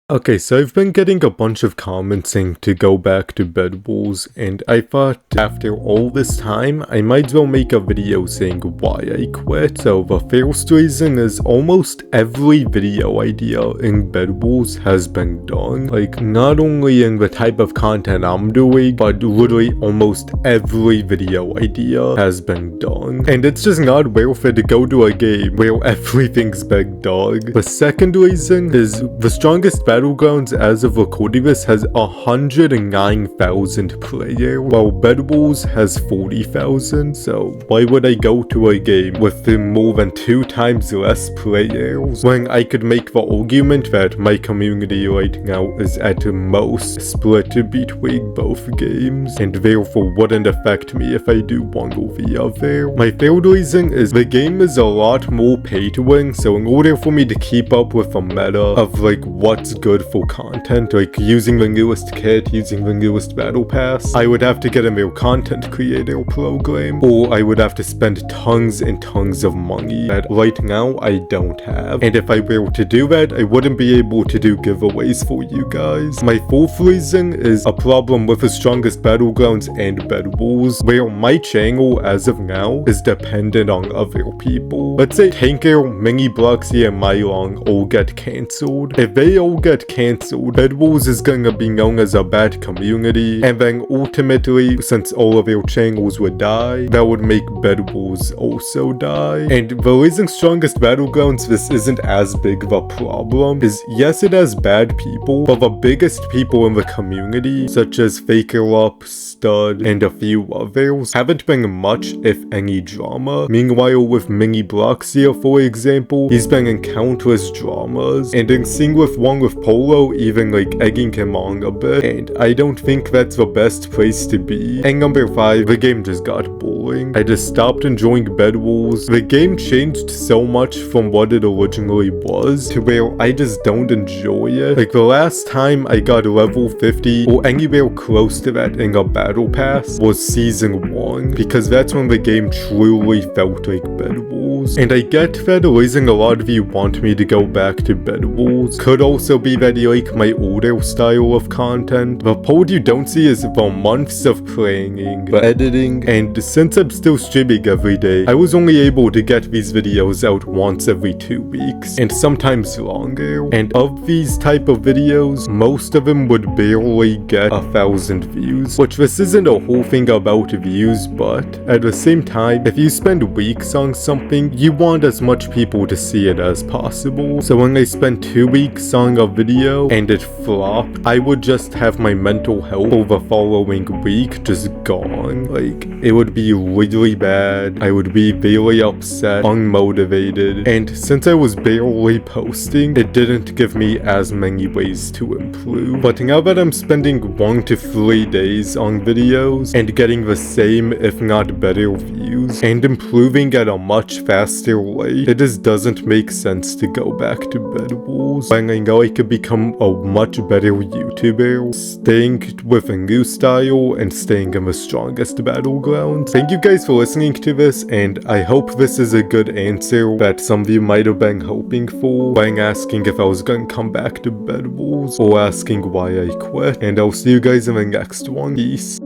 Okay, so I've been getting a bunch of comments saying to go back to Bedwars, and I thought after all this time, I might as well make a video saying why I quit. So the first reason is almost every video idea in Bedwars has been done. Like, not only in the type of content I'm doing, but literally almost every video idea has been done. And it's just not worth it to go to a game where everything's been done. The second reason is the strongest Battlegrounds as of recording this has 109,000 players, while Bedwars has 40,000, so why would I go to a game with more than 2 times less players when I could make the argument that my community right now is at most split between both games, and therefore wouldn't affect me if I do one or the other. My third reason is the game is a lot more pay to win, so in order for me to keep up with the meta of like what's good for content, like using the newest kit, using the newest battle pass, I would have to get a new content creator program, or I would have to spend tons and tons of money that right now I don't have. And if I were to do that, I wouldn't be able to do giveaways for you guys. My fourth reason is a problem with the strongest battlegrounds and Bedwars, where my channel as of now is dependent on other people. Let's say Tanker, Mini Bloxy, and Mylon all get cancelled. If they all get cancelled, Bedwars is gonna be known as a bad community, and then ultimately, since all of your channels would die, that would make Bedwars also die. And the reason strongest battlegrounds this isn't as big of a problem is, yes, it has bad people, but the biggest people in the community, such as FakerUp, Stud, and a few others, haven't been much, if any, drama. Meanwhile, with Mini Bloxia, for example, he's been in countless dramas, and in sync with one with Polo, even like egging him on a bit, and I don't think that's the best place to be. And number 5, the game just got boring. I just stopped enjoying Bedwars. The game changed so much from what it originally was to where I just don't enjoy it. Like the last time I got level 50 or anywhere close to that in a battle pass was season 1, because that's when the game truly felt like Bedwars. And I get that the reason a lot of you want me to go back to Bedwars could also be that you like my older style of content. The part you don't see is the months of planning, the editing, and since I'm still streaming every day, I was only able to get these videos out once every 2 weeks, and sometimes longer. And of these type of videos, most of them would barely get 1,000 views, which this isn't a whole thing about views, but at the same time, if you spend weeks on something, you want as much people to see it as possible. So when I spend 2 weeks on a video and it flopped, I would just have my mental health for the following week just gone. Like, it would be really bad. I would be very upset, unmotivated, and since I was barely posting, it didn't give me as many ways to improve. But now that I'm spending 1 to 3 days on videos and getting the same, if not better, views, and improving at a much faster rate, it just doesn't make sense to go back to Bedwars when I know I could become a much better YouTuber, staying with a new style and staying in the strongest battlegrounds. Thank you guys for listening to this, and I hope this is a good answer that some of you might have been hoping for when asking if I was going to come back to Bedwars or asking why I quit. And I'll see you guys in the next one. Peace.